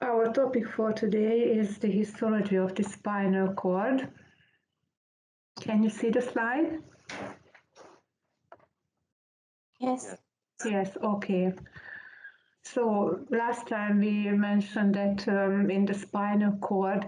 Our topic for today is the histology of the spinal cord. Can you see the slide? Yes. Yes, okay. So last time we mentioned that in the spinal cord,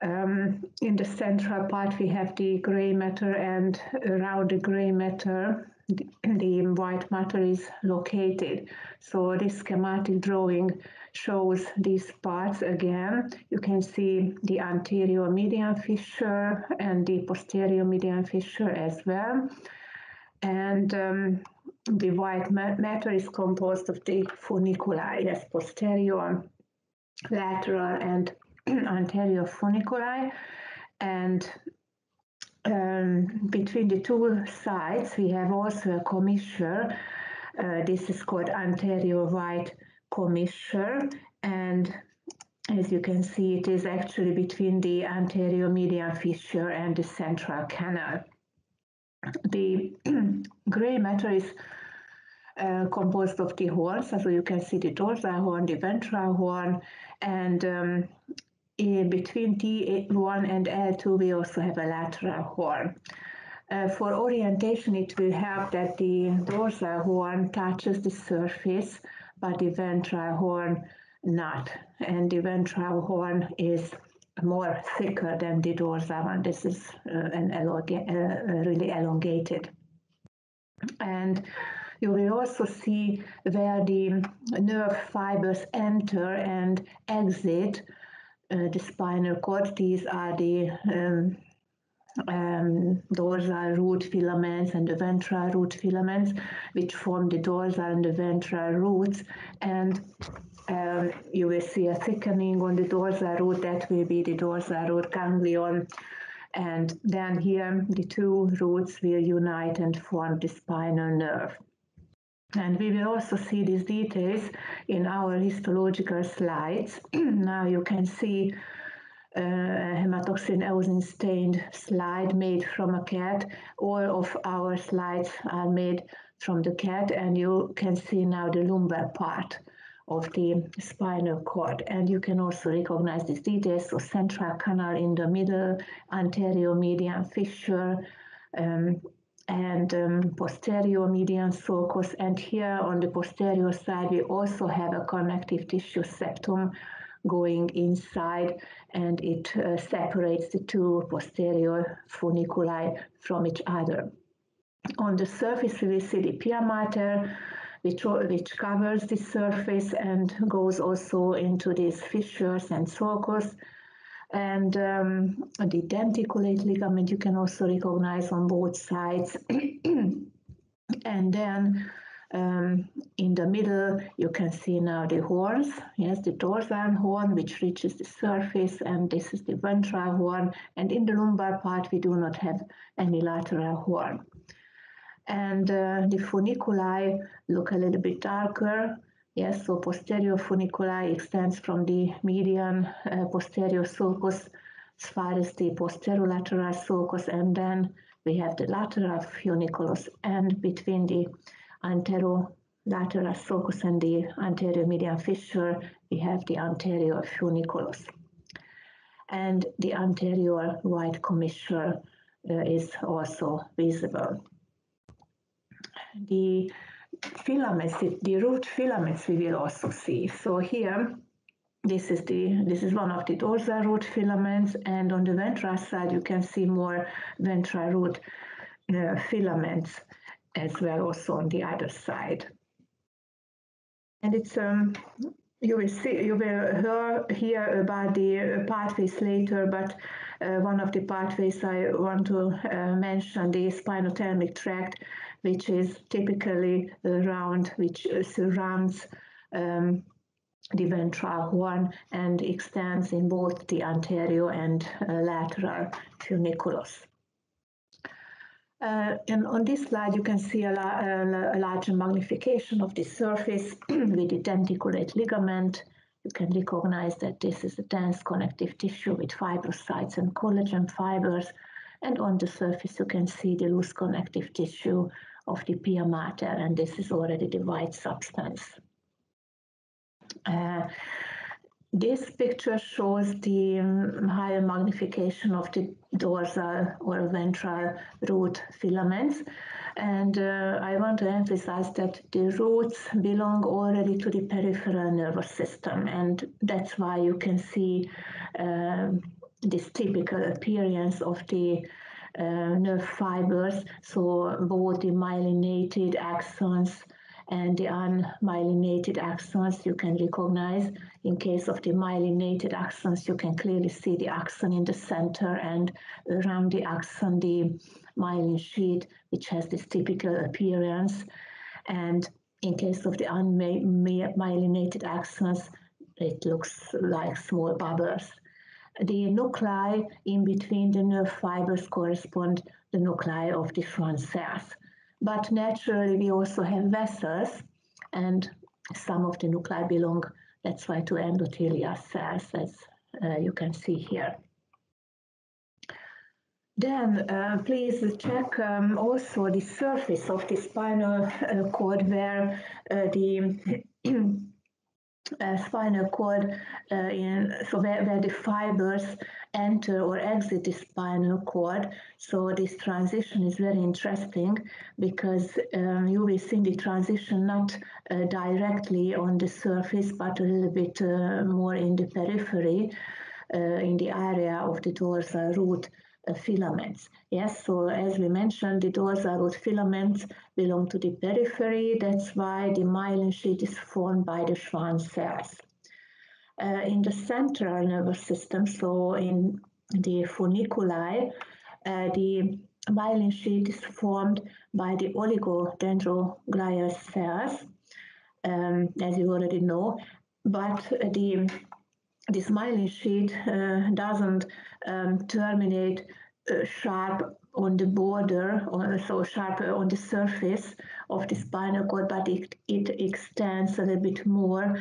in the central part we have the gray matter, and around the gray matter the white matter is located. So this schematic drawing shows these parts again. You can see the anterior median fissure and the posterior median fissure as well. And the white matter is composed of the funiculi, yes, posterior, lateral, and anterior funiculi. And between the two sides, we have also a commissure. This is called anterior white commissure. And as you can see, it is actually between the anterior median fissure and the central canal. The gray matter is composed of the horns, so you can see the dorsal horn, the ventral horn, and in between T1 and L2 we also have a lateral horn. For orientation, it will help that the dorsal horn touches the surface, but the ventral horn not. And the ventral horn is more thicker than the dorsal one. This is really elongated. And you will also see where the nerve fibers enter and exit the spinal cord. These are the dorsal root filaments and the ventral root filaments, which form the dorsal and the ventral roots. And you will see a thickening on the dorsal root. That will be the dorsal root ganglion. And then here the two roots will unite and form the spinal nerve. And we will also see these details in our histological slides. Now you can see a hematoxin eosin stained slide made from a cat. All of our slides are made from the cat, and you can see now the lumbar part of the spinal cord. And you can also recognize these details. So central canal in the middle, anterior median fissure, and posterior median sulcus. And here on the posterior side, we also have a connective tissue septum going inside, and it separates the two posterior funiculi from each other. On the surface, we will see the pia mater, which covers the surface and goes also into these fissures and sulcus. And the denticulate ligament you can also recognize on both sides. And then in the middle you can see now the horns. Yes, the dorsal horn, which reaches the surface, and this is the ventral horn. And in the lumbar part we do not have any lateral horn. And the funiculi look a little bit darker. Yes, so posterior funiculi extends from the median posterior sulcus as far as the posterolateral sulcus, and then we have the lateral funiculus, and between the anterolateral sulcus and the anterior median fissure, we have the anterior funiculus. And the anterior white commissure is also visible. The filaments, the root filaments, we will also see. So here, this is one of the dorsal root filaments, and on the ventral side you can see more ventral root filaments as well, also on the other side. And it's you will hear about the pathways later, but one of the pathways I want to mention, the spinothalamic tract, which is typically round, which surrounds the ventral horn and extends in both the anterior and lateral funiculus. And on this slide, you can see a larger magnification of the surface with the denticulate ligament. You can recognize that this is a dense connective tissue with fibrocytes and collagen fibers. And on the surface, you can see the loose connective tissue of the pia mater, and this is already the white substance. This picture shows the higher magnification of the dorsal or ventral root filaments. And I want to emphasize that the roots belong already to the peripheral nervous system, and that's why you can see this typical appearance of the nerve fibers. So both the myelinated axons and the unmyelinated axons you can recognize. In case of the myelinated axons, you can clearly see the axon in the center, and around the axon the myelin sheet, which has this typical appearance. And in case of the unmyelinated axons, it looks like small bubbles. The nuclei in between the nerve fibers correspond to the nuclei of the Schwann cells. But naturally, we also have vessels, and some of the nuclei belong, that's why, to endothelial cells, as you can see here. Then please check also the surface of the spinal cord, where the spinal cord, where the fibers enter or exit the spinal cord. So this transition is very interesting because you will see the transition not directly on the surface, but a little bit more in the periphery, in the area of the dorsal root filaments. Yes, so as we mentioned, the dorsal root filaments belong to the periphery. That's why the myelin sheet is formed by the Schwann cells. In the central nervous system, so in the funiculi, the myelin sheet is formed by the oligodendroglial cells, as you already know, but this myelin sheet doesn't terminate sharp on the border, or so sharp on the surface of the spinal cord, but it extends a little bit more,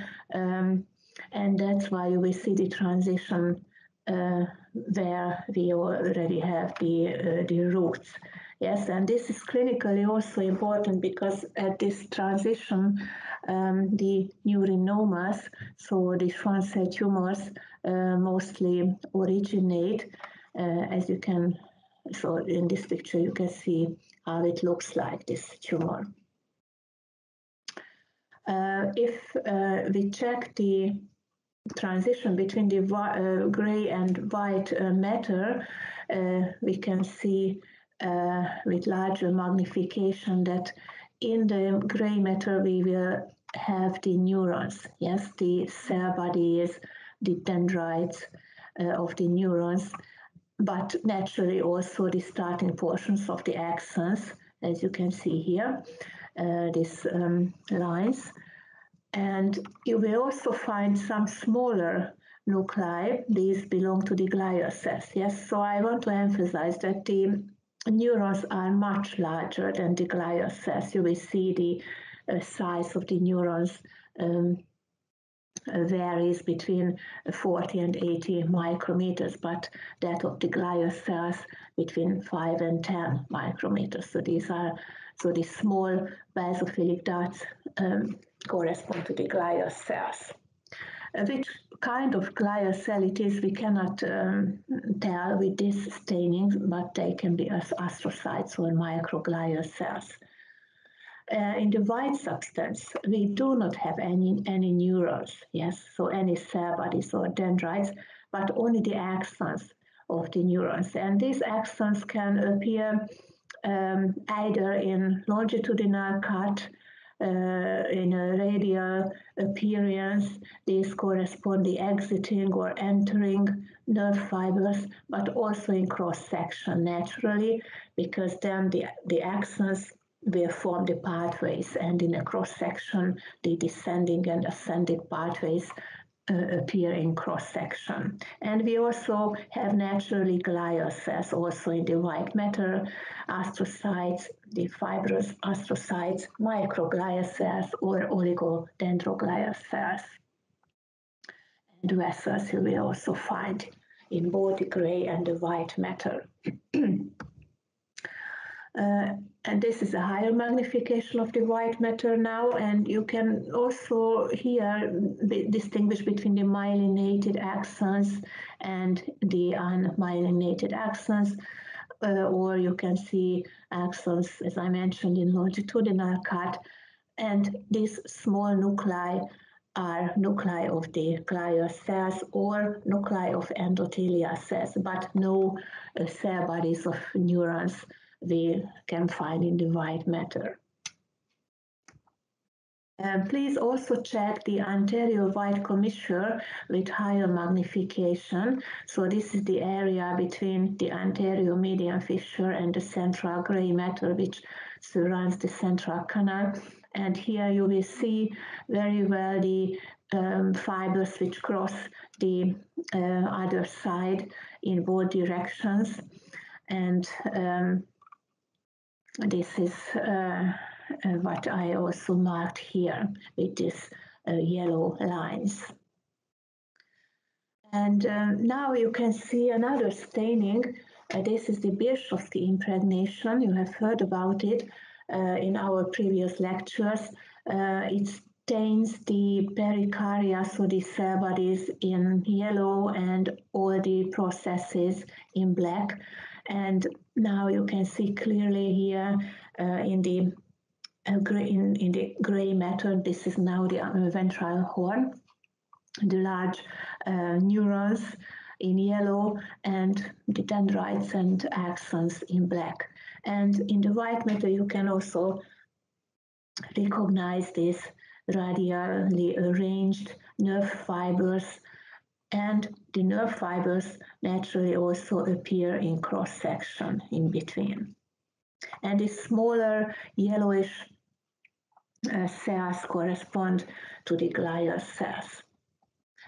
and that's why you will see the transition where we already have the roots. Yes, and this is clinically also important because at this transition, the neuronomas, so the Schwann cell tumors, mostly originate, as you can, so in this picture you can see how it looks like, this tumor. If we check the transition between the gray and white matter, we can see with larger magnification that in the gray matter we will have the neurons, yes, the cell bodies, the dendrites of the neurons, but naturally also the starting portions of the axons, as you can see here, these lines. And you will also find some smaller nuclei. These belong to the glial cells. Yes, so I want to emphasize that the neurons are much larger than the glial cells. You will see the size of the neurons varies between 40 and 80 micrometers, but that of the glial cells between 5 and 10 micrometers. So these small basophilic dots correspond to the glial cells. Which kind of glial cell it is, we cannot tell with this staining, but they can be astrocytes or microglial cells. In the white substance, we do not have any neurons, yes, so any cell bodies or dendrites, but only the axons of the neurons. And these axons can appear either in longitudinal cut, in a radial appearance. These correspond the exiting or entering nerve fibers, but also in cross-section naturally, because then the axons will form the pathways, and in a cross-section, the descending and ascending pathways appear in cross-section. And we also have naturally glial cells also in the white matter, astrocytes, the fibrous astrocytes, microglial cells, or oligodendroglial cells. And vessels you will also find in both the gray and the white matter. And this is a higher magnification of the white matter now, and you can also here distinguish between the myelinated axons and the unmyelinated axons, or you can see axons, as I mentioned, in longitudinal cut, and these small nuclei are nuclei of the glial cells or nuclei of endothelial cells, but no cell bodies of neurons we can find in the white matter. Please also check the anterior white commissure with higher magnification. So this is the area between the anterior median fissure and the central gray matter which surrounds the central canal. And here you will see very well the fibers which cross the other side in both directions. And this is what I also marked here with these yellow lines. And now you can see another staining. This is the Birchowski impregnation. You have heard about it in our previous lectures. It stains the pericardia, so the cell bodies, in yellow and all the processes in black. And now you can see clearly here in the gray matter, this is now the ventral horn, the large neurons in yellow and the dendrites and axons in black. And in the white matter, you can also recognize these radially arranged nerve fibers, and the nerve fibers naturally also appear in cross-section in between. And the smaller yellowish cells correspond to the glial cells.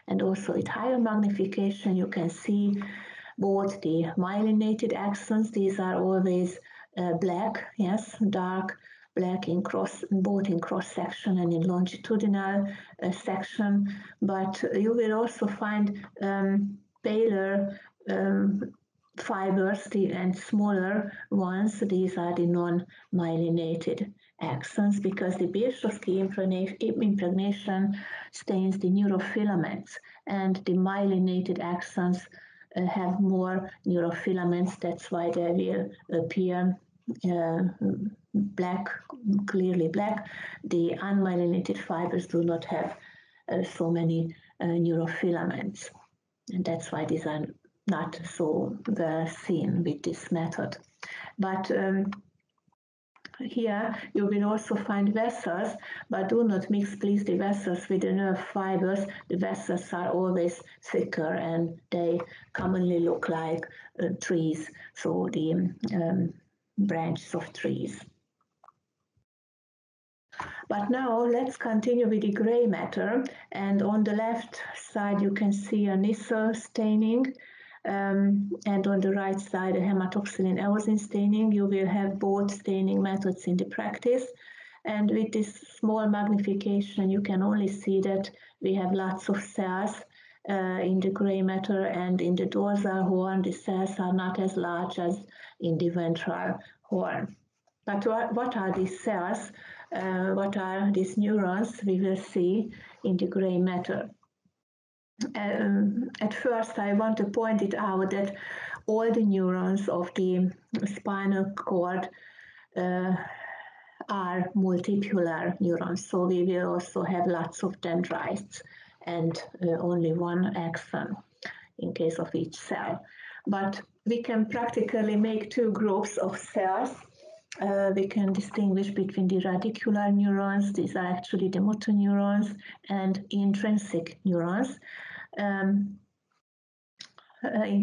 And also with higher magnification, you can see both the myelinated axons. These are always black, yes, dark black both in cross section and in longitudinal section. But you will also find paler fibers and smaller ones. These are the non-myelinated axons, because the Birchowski impregnation stains the neurofilaments, and the myelinated axons have more neurofilaments. That's why they will appear black, clearly black. The unmyelinated fibers do not have so many neurofilaments, and that's why these are not so well seen with this method. But here you will also find vessels, but do not mix, please, the vessels with the nerve fibers. The vessels are always thicker and they commonly look like trees, so the branches of trees. But now let's continue with the gray matter, and on the left side you can see a Nissl staining, and on the right side a hematoxylin eosin staining. You will have both staining methods in the practice, and with this small magnification you can only see that we have lots of cells in the gray matter, and in the dorsal horn the cells are not as large as in the ventral horn. But what are these cells? What are these neurons? We will see in the gray matter. At first, I want to point it out that all the neurons of the spinal cord are multipolar neurons, so we will also have lots of dendrites and only one axon in case of each cell. But we can practically make two groups of cells. We can distinguish between the radicular neurons, these are actually the motoneurons, and intrinsic neurons. In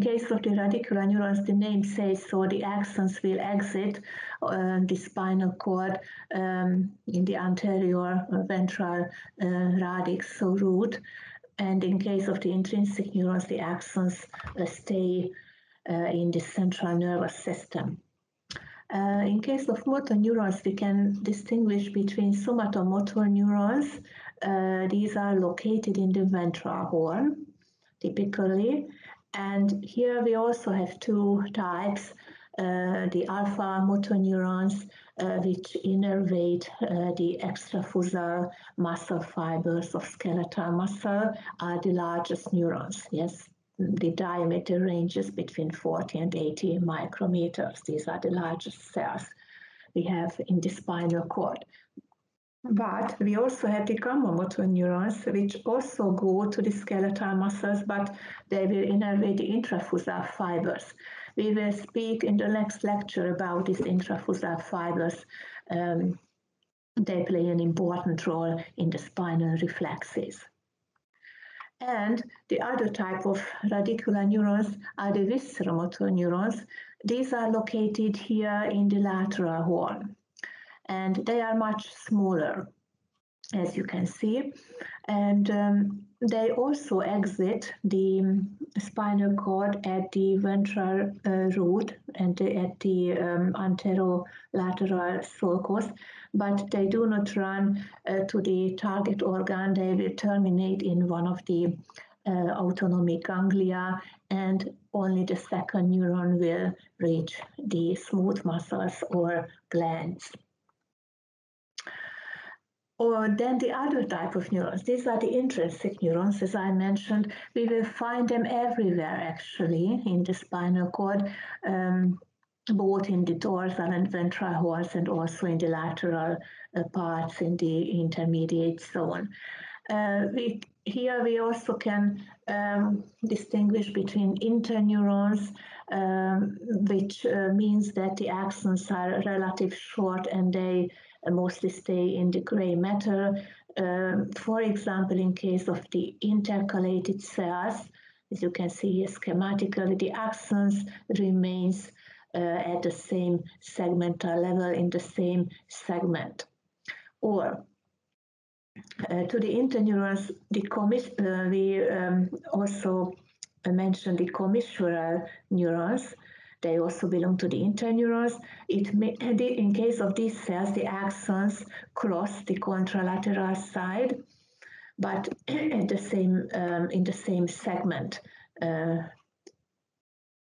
case of the radicular neurons, the name says so, the axons will exit the spinal cord in the anterior ventral radix, so root. And in case of the intrinsic neurons, the axons stay in the central nervous system. In case of motor neurons, we can distinguish between somatomotor neurons. These are located in the ventral horn, typically. And here we also have two types. the alpha motoneurons, which innervate the extrafusal muscle fibers of skeletal muscle, are the largest neurons. Yes, the diameter ranges between 40 and 80 micrometers. These are the largest cells we have in the spinal cord. But we also have the gamma motoneurons, which also go to the skeletal muscles, but they will innervate the intrafusal fibers. We will speak in the next lecture about these intrafusal fibers. They play an important role in the spinal reflexes. And the other type of radicular neurons are the visceromotor neurons. These are located here in the lateral horn, and they are much smaller, as you can see, and they also exit the spinal cord at the ventral root and at the anterolateral sulcus, but they do not run to the target organ. They will terminate in one of the autonomic ganglia, and only the second neuron will reach the smooth muscles or glands. Or then the other type of neurons, these are the intrinsic neurons, as I mentioned. We will find them everywhere, actually, in the spinal cord, both in the dorsal and ventral horns, and also in the lateral parts in the intermediate zone. Here we also can distinguish between interneurons, which means that the axons are relatively short and they mostly stay in the gray matter. For example, in case of the intercalated cells, as you can see here schematically, the axons remains at the same segmental level in the same segment. Or to the interneurons, we also mentioned the commissural neurons. They also belong to the interneurons. In case of these cells, the axons cross the contralateral side, but at the same in the same segment.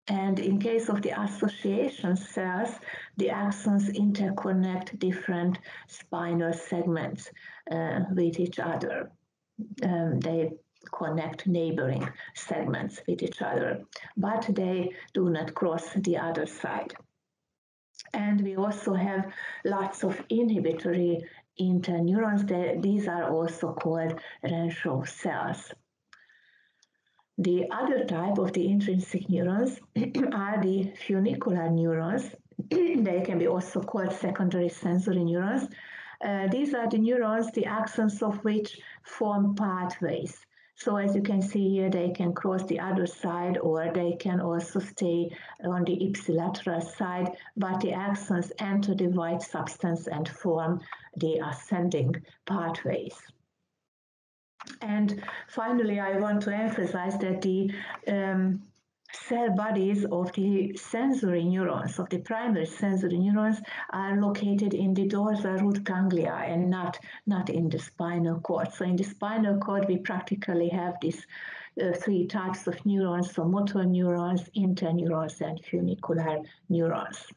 And in case of the association cells, the axons interconnect different spinal segments with each other. They connect neighboring segments with each other, but they do not cross the other side. And we also have lots of inhibitory interneurons. These are also called Renshaw cells. The other type of the intrinsic neurons are the funicular neurons. They can be also called secondary sensory neurons. These are the neurons, the axons of which form pathways. So as you can see here, they can cross the other side, or they can also stay on the ipsilateral side, but the axons enter the white substance and form the ascending pathways. And finally, I want to emphasize that the cell bodies of the sensory neurons, of the primary sensory neurons, are located in the dorsal root ganglia and not in the spinal cord. So in the spinal cord, we practically have these three types of neurons, so motor neurons, interneurons, and funicular neurons.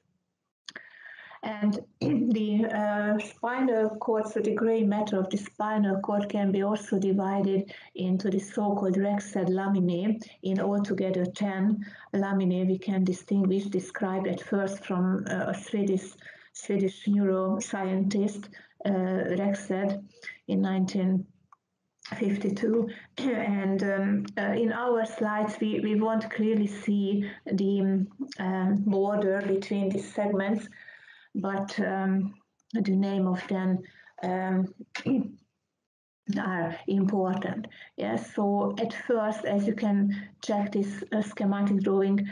And the spinal cord, so the gray matter of the spinal cord, can be also divided into the so-called Rexed laminae. In altogether 10 laminae we can distinguish, described at first from a Swedish neuroscientist, Rexed, in 1952. And in our slides we won't clearly see the border between these segments, but the name of them are important. Yes, so at first, as you can check this schematic drawing,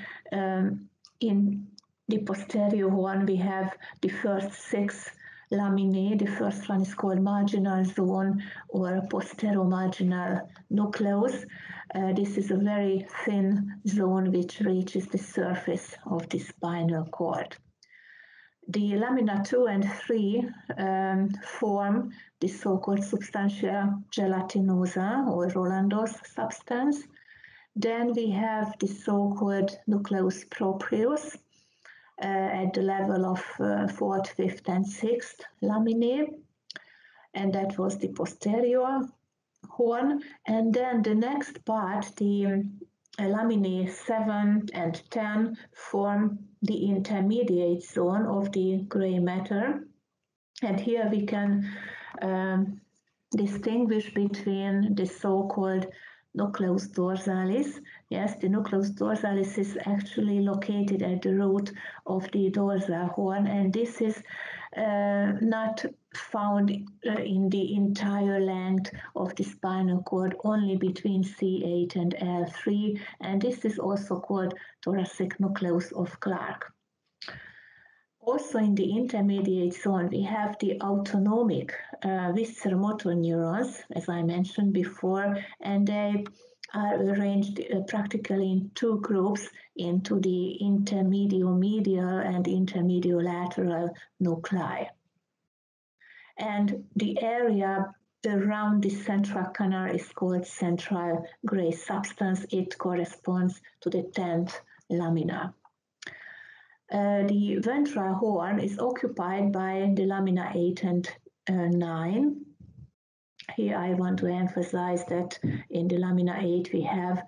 in the posterior horn we have the first 6 laminae. The first one is called marginal zone or posteromarginal nucleus. This is a very thin zone which reaches the surface of the spinal cord. The lamina 2 and 3 form the so-called substantia gelatinosa or Rollandos substance. Then we have the so-called nucleus proprius, at the level of 4th, 5th, and 6th laminae, and that was the posterior horn. And then the next part, the laminae 7 and 10, form the intermediate zone of the gray matter. And here we can distinguish between the so-called nucleus dorsalis. Yes, the nucleus dorsalis is actually located at the root of the dorsal horn, and this is not found in the entire length of the spinal cord, only between C8 and L3, and this is also called thoracic nucleus of Clark. Also in the intermediate zone, we have the autonomic visceral motoneurons, as I mentioned before, and they are arranged practically in two groups into the intermediomedial and intermediolateral nuclei. And the area around the central canal is called central gray substance. It corresponds to the 10th lamina. The ventral horn is occupied by the lamina 8 and 9. Here I want to emphasize that in the lamina 8 we have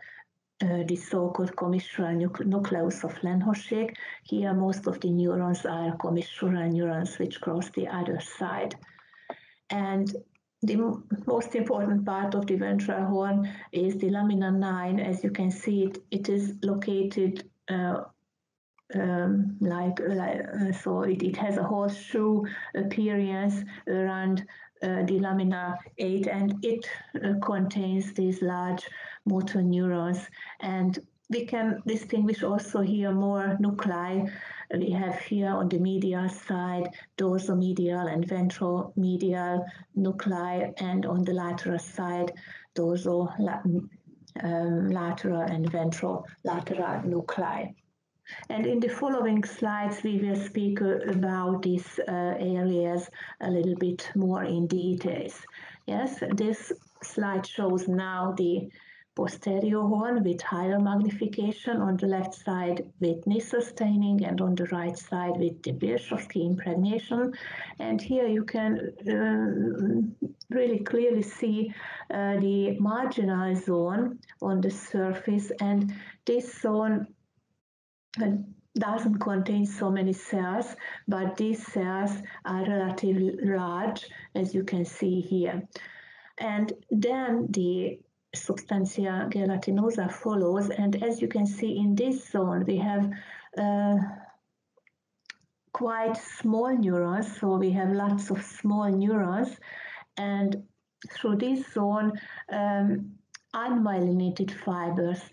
the so-called commissural nucleus of Lenhoschig. Here most of the neurons are commissural neurons which cross the other side. And the most important part of the ventral horn is the lamina 9. As you can see, it is located so it has a horseshoe appearance around the lamina 8, and it contains these large motoneurons. And we can distinguish also here more nuclei. We have here on the medial side dorsomedial and ventromedial nuclei, and on the lateral side dorsolateral and ventrolateral nuclei. And in the following slides, we will speak about these areas a little bit more in details. Yes, this slide shows now the posterior horn with higher magnification, on the left side with nasal staining, and on the right side with the Bischofsky impregnation. And here you can really clearly see the marginal zone on the surface, and this zone doesn't contain so many cells, but these cells are relatively large, as you can see here. And then the substantia gelatinosa follows, and as you can see in this zone, we have quite small neurons, so we have lots of small neurons, and through this zone, unmyelinated fibers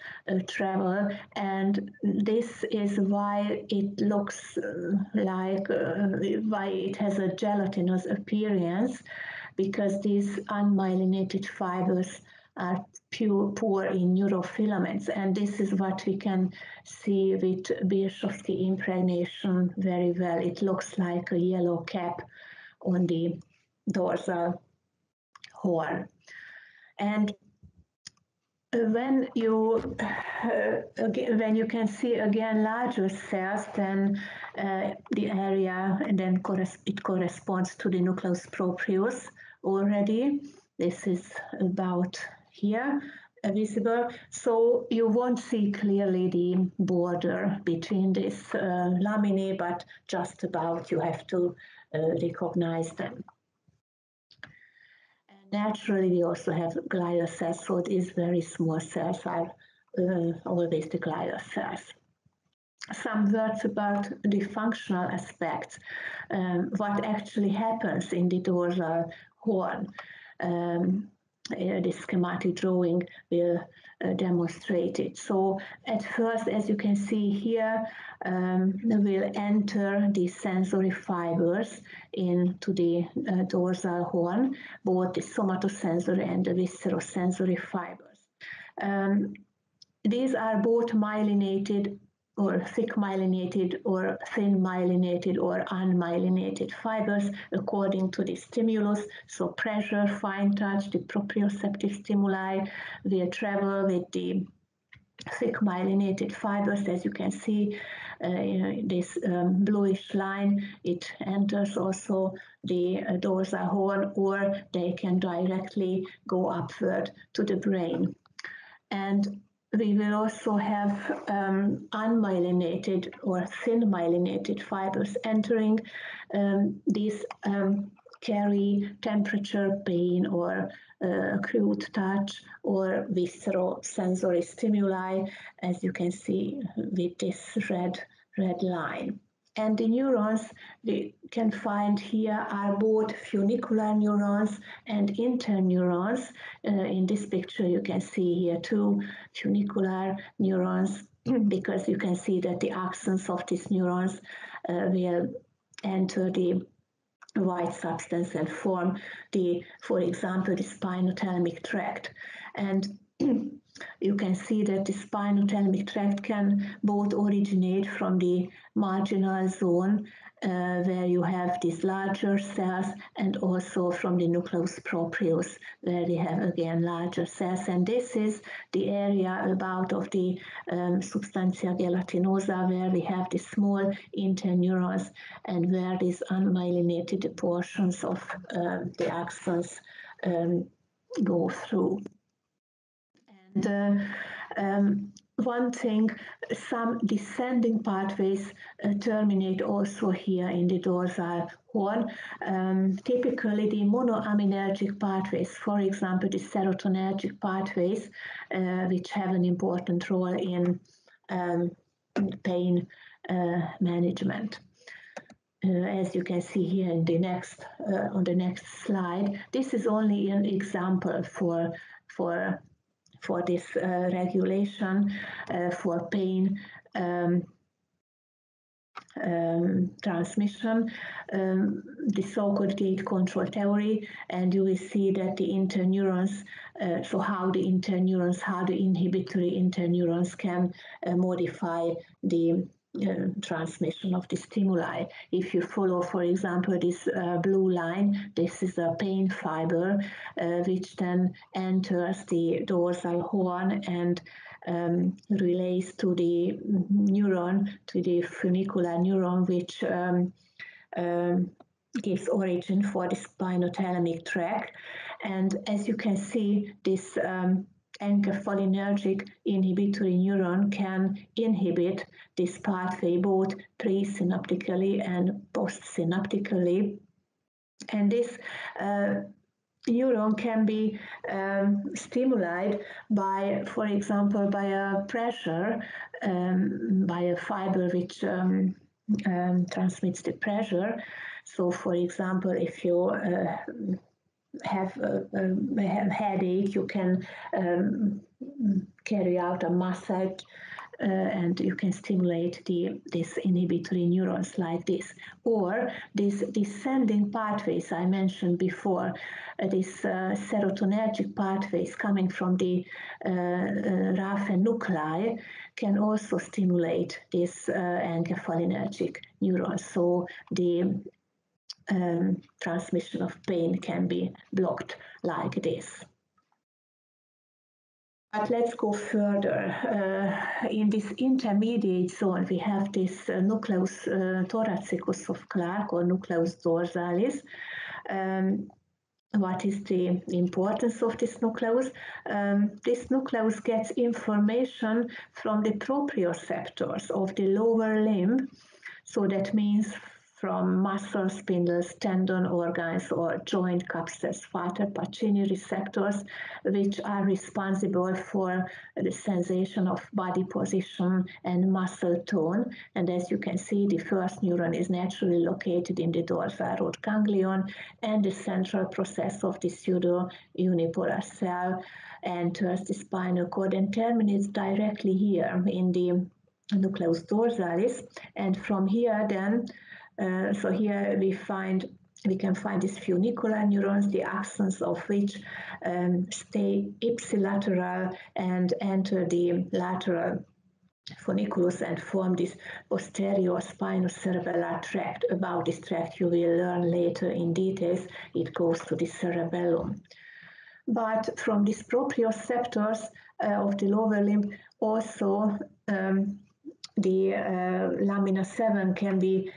travel, and this is why it looks why it has a gelatinous appearance, because these unmyelinated fibers are poor in neurofilaments, and this is what we can see with Bischofsky impregnation very well. It looks like a yellow cap on the dorsal horn. And when you can see again larger cells, then the area, and then it corresponds to the nucleus proprius already. This is about here visible. So you won't see clearly the border between these laminae, but just about you have to recognize them. Naturally, we also have glial cells, so these very small cells are always the glial cells. Some words about the functional aspects, what actually happens in the dorsal horn. The schematic drawing will demonstrate it. So at first, as you can see here, we'll enter the sensory fibers into the dorsal horn, both the somatosensory and the viscerosensory fibers. These are both myelinated or thick myelinated or thin myelinated or unmyelinated fibers according to the stimulus. So pressure, fine touch, the proprioceptive stimuli will travel with the thick myelinated fibers, as you can see this bluish line, it enters also the dorsal horn, or they can directly go upward to the brain. And we will also have unmyelinated or thin myelinated fibers entering. These carry temperature, pain, or acute touch, or visceral sensory stimuli, as you can see with this red line. And the neurons we can find here are both funicular neurons and interneurons. In this picture you can see here two funicular neurons because you can see that the axons of these neurons will enter the white substance and form for example, the spinothalamic tract. And you can see that the spinothalamic tract can both originate from the marginal zone where you have these larger cells, and also from the nucleus proprius where we have again larger cells. And this is the area about of the substantia gelatinosa where we have the small interneurons and where these unmyelinated portions of the axons go through. And one thing, some descending pathways terminate also here in the dorsal horn. Typically the monoaminergic pathways, for example the serotonergic pathways, which have an important role in pain management. As you can see here in the next on the next slide, this is only an example for this regulation for pain transmission, the so-called gate control theory, and you will see that the interneurons, so how the inhibitory interneurons can modify the transmission of the stimuli. If you follow, for example, this blue line, this is a pain fiber which then enters the dorsal horn and relays to the neuron, to the funicular neuron, which gives origin for the spinothalamic tract. And as you can see, this enkephallinergic inhibitory neuron can inhibit this pathway both presynaptically and postsynaptically. And this neuron can be stimulated by, for example, by a pressure, by a fiber which transmits the pressure. So, for example, if you have a headache, you can carry out a massage and you can stimulate these inhibitory neurons like this. Or these descending pathways I mentioned before, these serotonergic pathways coming from the Raphe nuclei can also stimulate this enkephallinergic neurons. So the transmission of pain can be blocked like this. But let's go further. In this intermediate zone, we have this nucleus thoracicus of Clark, or nucleus dorsalis. What is the importance of this nucleus? This nucleus gets information from the proprioceptors of the lower limb. So that means from muscle, spindles, tendon organs, or joint capsules, Vater Pacini receptors, which are responsible for the sensation of body position and muscle tone. And as you can see, the first neuron is naturally located in the dorsal root ganglion, and the central process of the pseudo-unipolar cell enters the spinal cord and terminates directly here in the nucleus dorsalis. And from here then, so here we can find these funicular neurons, the axons of which stay ipsilateral and enter the lateral funiculus and form this posterior spinocerebellar tract. About this tract you will learn later in details. It goes to the cerebellum. But from these proprioceptors of the lower limb also lamina 7 can be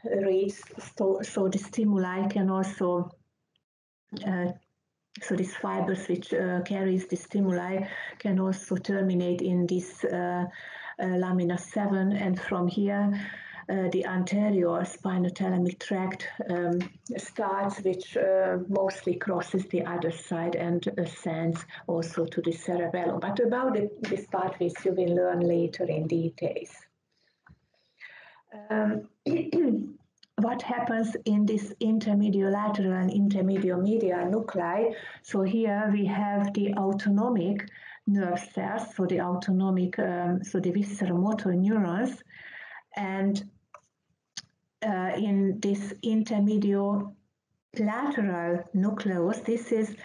reached, so the stimuli can also, so these fibers which carries the stimuli can also terminate in this lamina 7, and from here the anterior spinothalamic tract starts, which mostly crosses the other side and ascends also to the cerebellum. But about these pathways you will learn later in details. What happens in this intermediolateral and intermediomedial nuclei? So here we have the autonomic nerve cells, so the autonomic, so the visceral motor neurons, and in this intermediolateral nucleus, this is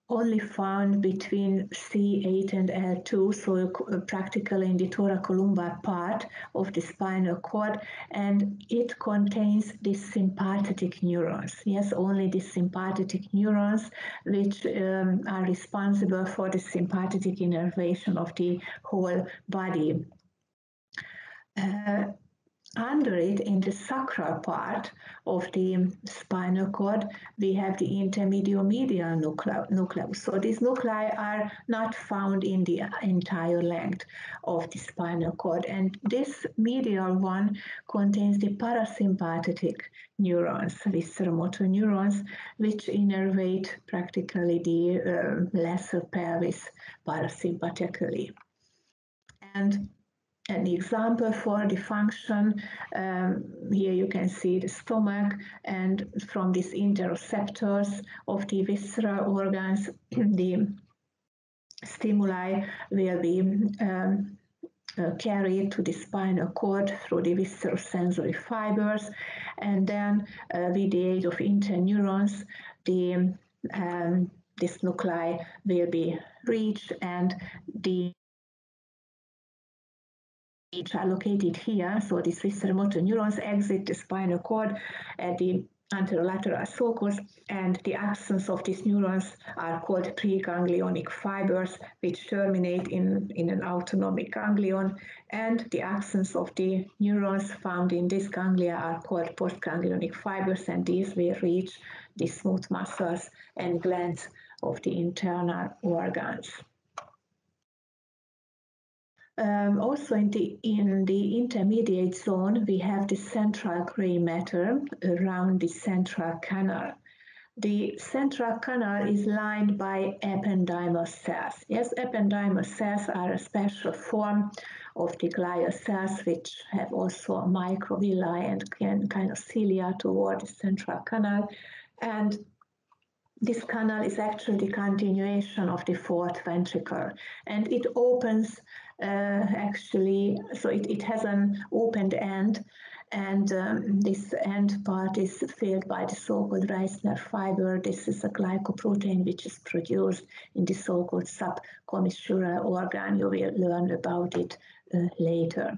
only found between C8 and L2, so practically in the thoracolumbar part of the spinal cord, and it contains the sympathetic neurons. Yes, only the sympathetic neurons, which are responsible for the sympathetic innervation of the whole body. Under it, in the sacral part of the spinal cord, we have the intermediomedial nucleus. So these nuclei are not found in the entire length of the spinal cord. And this medial one contains the parasympathetic neurons, visceral motor neurons, which innervate practically the lesser pelvis parasympathetically. And an example for the function, here you can see the stomach, and from these interoceptors of the visceral organs, the stimuli will be carried to the spinal cord through the visceral sensory fibers, and then with the aid of interneurons, this nuclei will be reached, and which are located here. So these visceral motor neurons exit the spinal cord at the anterolateral sulcus, and the axons of these neurons are called preganglionic fibers, which terminate in an autonomic ganglion, and the axons of the neurons found in this ganglia are called postganglionic fibers, and these will reach the smooth muscles and glands of the internal organs. Also in the intermediate zone, we have the central gray matter around the central canal. The central canal is lined by ependymal cells. Yes, ependymal cells are a special form of the glial cells, which have also microvilli and kind of cilia toward the central canal. And this canal is actually the continuation of the fourth ventricle, and it opens actually, so it has an opened end, and this end part is filled by the so-called Reissner fiber. This is a glycoprotein which is produced in the so-called subcommissural organ. You will learn about it later.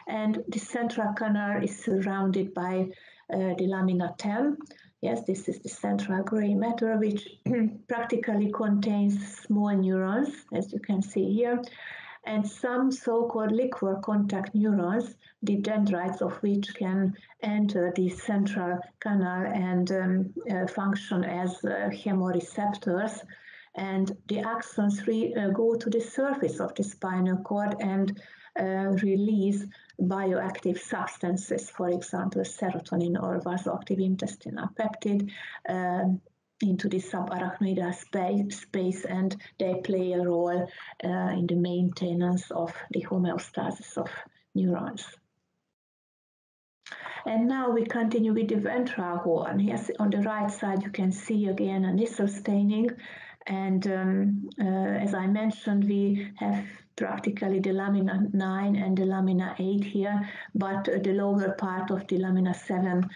And the central canal is surrounded by the lamina 10. Yes, this is the central gray matter, which practically contains small neurons, as you can see here, and some so-called liquor contact neurons, the dendrites of which can enter the central canal and function as chemoreceptors. And the axons go to the surface of the spinal cord and release bioactive substances, for example, serotonin or vasoactive intestinal peptide, into the subarachnoidal space, and they play a role in the maintenance of the homeostasis of neurons. And now we continue with the ventral horn. Yes, on the right side you can see again a Nissl staining, and as I mentioned, we have practically the lamina 9 and the lamina 8 here, but the lower part of the lamina 7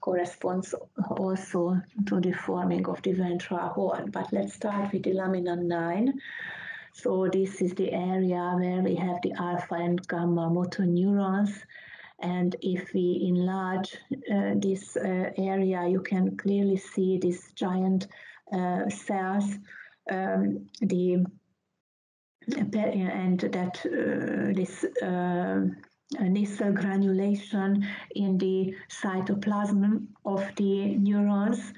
corresponds also to the forming of the ventral horn. But let's start with the lamina 9. So this is the area where we have the alpha and gamma motor neurons, and if we enlarge this area, you can clearly see these giant cells. The and that this nasal granulation in the cytoplasm of the neurons.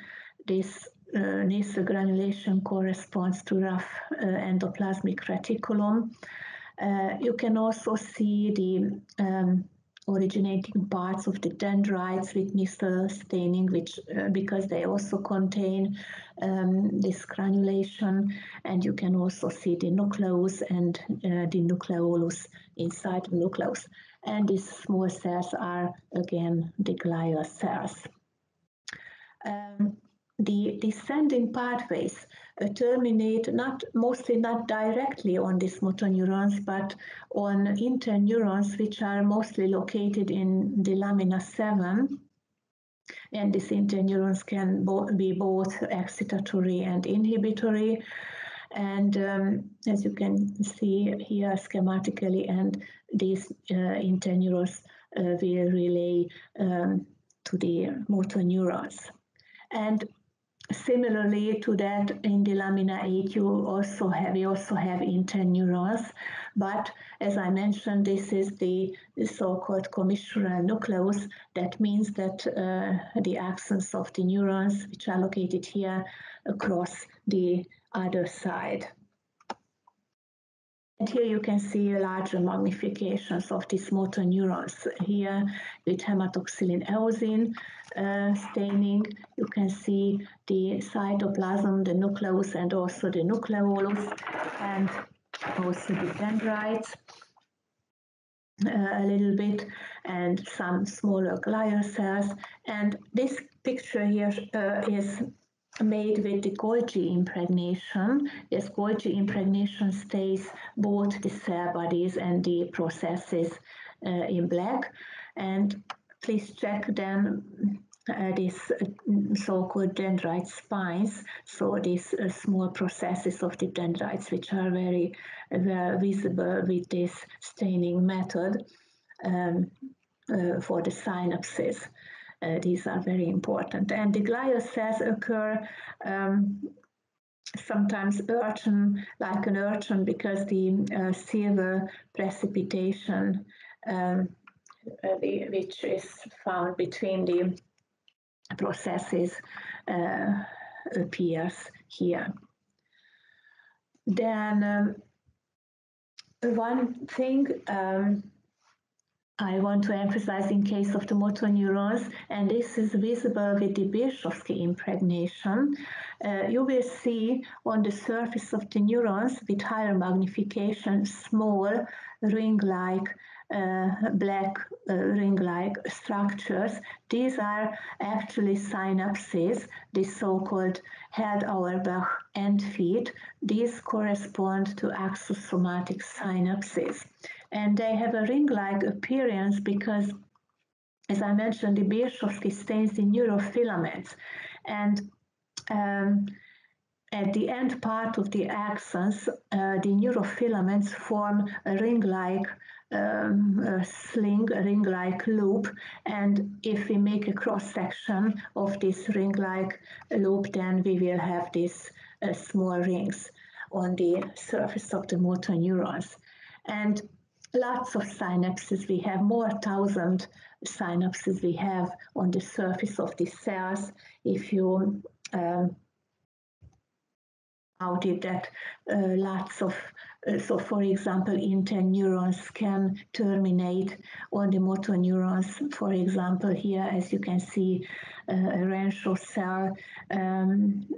This nasal granulation corresponds to rough endoplasmic reticulum. You can also see the originating parts of the dendrites with nasal staining, which because they also contain this granulation, and you can also see the nucleus and the nucleolus inside the nucleus. And these small cells are again the glial cells. The descending pathways terminate mostly not directly on these motoneurons, but on interneurons, which are mostly located in the lamina 7. And these interneurons can be both excitatory and inhibitory. And as you can see here schematically, and these interneurons will relay to the motoneurons. And similarly to that, in the lamina 8, we also have interneurons, but as I mentioned, this is the so-called commissural nucleus. That means that the axons of the neurons, which are located here, across the other side. And here you can see larger magnifications of these motoneurons. Here with hematoxylin eosin staining, you can see the cytoplasm, the nucleus, and also the nucleolus, and also the dendrites a little bit, and some smaller glial cells. And this picture here is made with the Golgi impregnation. Yes, Golgi impregnation stays both the cell bodies and the processes in black. And please check then these so-called dendrite spines, so these small processes of the dendrites, which are very well visible with this staining method for the synapses. These are very important. And the glial cells occur sometimes like an urchin, because the silver precipitation which is found between the processes appears here. Then one thing I want to emphasize in case of the motoneurons, and this is visible with the Birchowski impregnation, you will see on the surface of the neurons with higher magnification small ring-like black ring-like structures. These are actually synapses, the so-called Held-Auerbach end feet. These correspond to axosomatic synapses. And they have a ring-like appearance because, as I mentioned, the Birchowski stains the neurofilaments. And at the end part of the axons, the neurofilaments form a ring-like sling, a ring-like loop. And if we make a cross-section of this ring-like loop, then we will have these small rings on the surface of the motoneurons. And lots of synapses we have, more 1,000 synapses we have on the surface of the cells. If you counted that lots of, so for example, interneurons can terminate on the motoneurons. For example, here, as you can see, a Rancho cell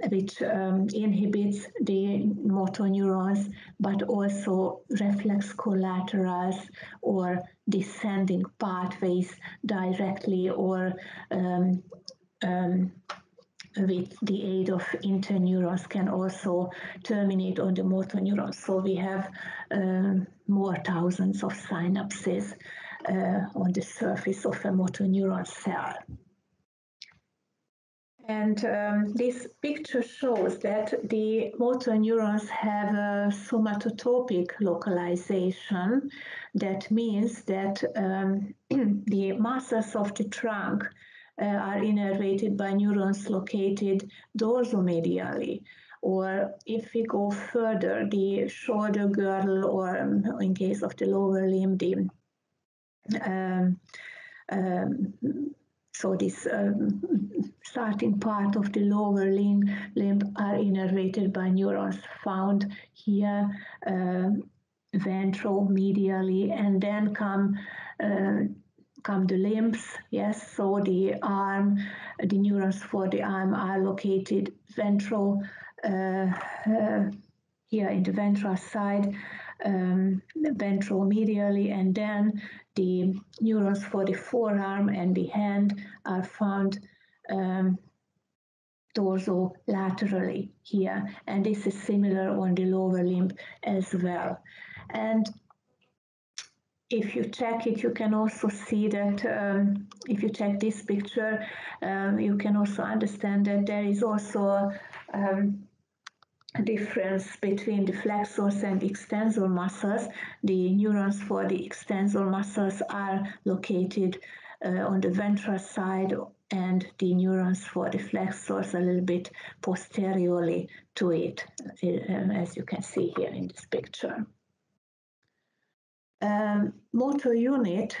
which inhibits the motoneurons, but also reflex collaterals or descending pathways directly or with the aid of interneurons can also terminate on the motoneurons. So we have more thousands of synapses on the surface of a motoneuron cell. And this picture shows that the motoneurons have a somatotopic localization. That means that the muscles of the trunk are innervated by neurons located dorsomedially, or if we go further, the shoulder girdle, or in case of the lower limb, the so this starting part of the lower limb are innervated by neurons found here, ventral, medially, and then come the limbs. Yes, so the arm, the neurons for the arm are located ventral, here in the ventral side, ventral medially, and then the neurons for the forearm and the hand are found dorsolaterally here, and this is similar on the lower limb as well. And if you check it, you can also see that if you check this picture, you can also understand that there is also a difference between the flexors and extensor muscles. The neurons for the extensor muscles are located on the ventral side, and the neurons for the flexors a little bit posteriorly to it, as you can see here in this picture. Motor unit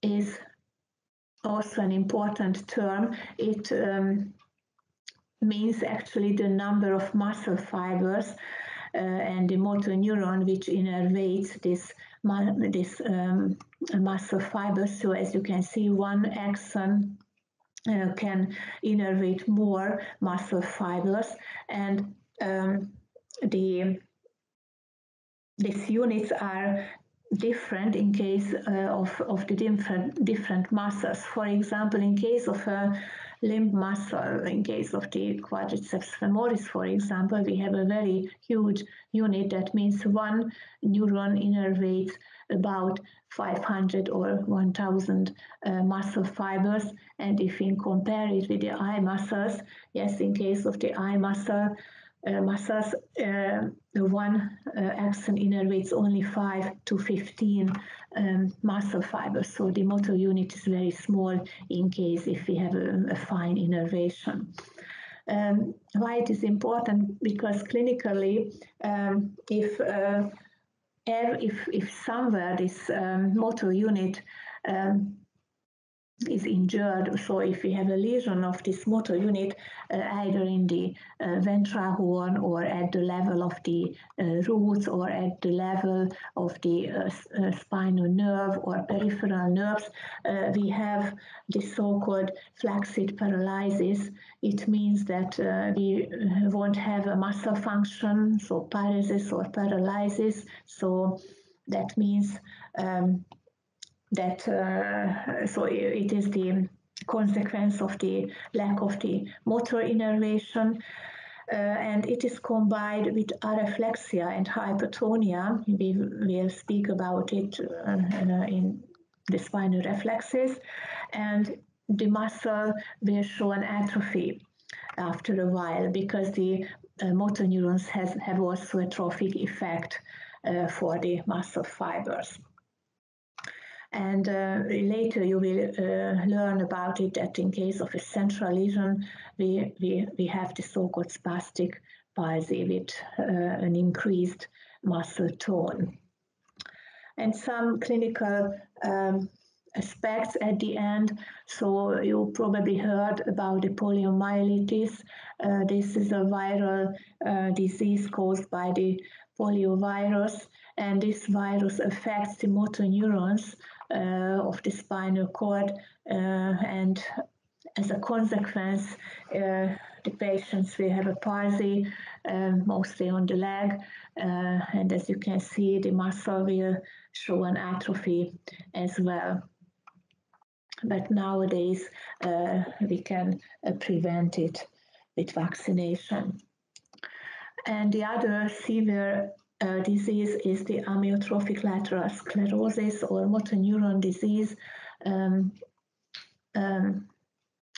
is also an important term. It means actually the number of muscle fibers and the motor neuron which innervates this muscle fibers. So as you can see, one axon can innervate more muscle fibers, and these units are different in case of the different muscles. For example, in case of a limb muscle, in case of the quadriceps femoris, for example, we have a very huge unit. That means one neuron innervates about 500 or 1000 muscle fibers. And if we compare it with the eye muscles, yes, in case of the eye muscles, one axon innervates only 5 to 15 muscle fibers. So the motor unit is very small in case if we have a fine innervation. Why it is important? Because clinically, if somewhere this motor unit is injured, so if we have a lesion of this motor unit either in the ventral horn or at the level of the roots or at the level of the spinal nerve or peripheral nerves, we have the so-called flaccid paralysis. It means that we won't have a muscle function, so paresis or paralysis. So that means so it is the consequence of the lack of the motor innervation, and it is combined with areflexia and hypertonia. We will speak about it in the spinal reflexes, and the muscle will show an atrophy after a while because the motor neurons have also a trophic effect for the muscle fibers. And later you will learn about it that in case of a central lesion, we have the so-called spastic palsy with an increased muscle tone. And some clinical aspects at the end. So you probably heard about the poliomyelitis. This is a viral disease caused by the poliovirus, and this virus affects the motor neurons of the spinal cord, and as a consequence, the patients will have a palsy, mostly on the leg, and as you can see, the muscle will show an atrophy as well. But nowadays, we can prevent it with vaccination. And the other severe disease is the amyotrophic lateral sclerosis or motor neuron disease. The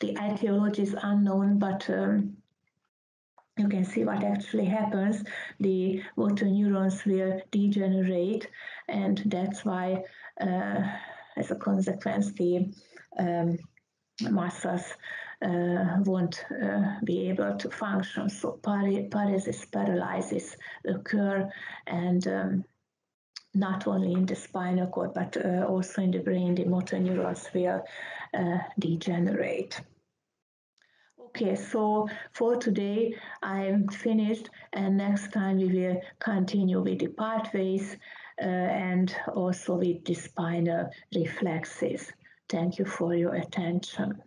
etiology is unknown, but you can see what actually happens. The motor neurons will degenerate, and that's why, as a consequence, the muscles won't be able to function. So paresis, paralysis occur, and not only in the spinal cord, but also in the brain, the motoneurons will degenerate. Okay, so for today I'm finished, and next time we will continue with the pathways and also with the spinal reflexes. Thank you for your attention.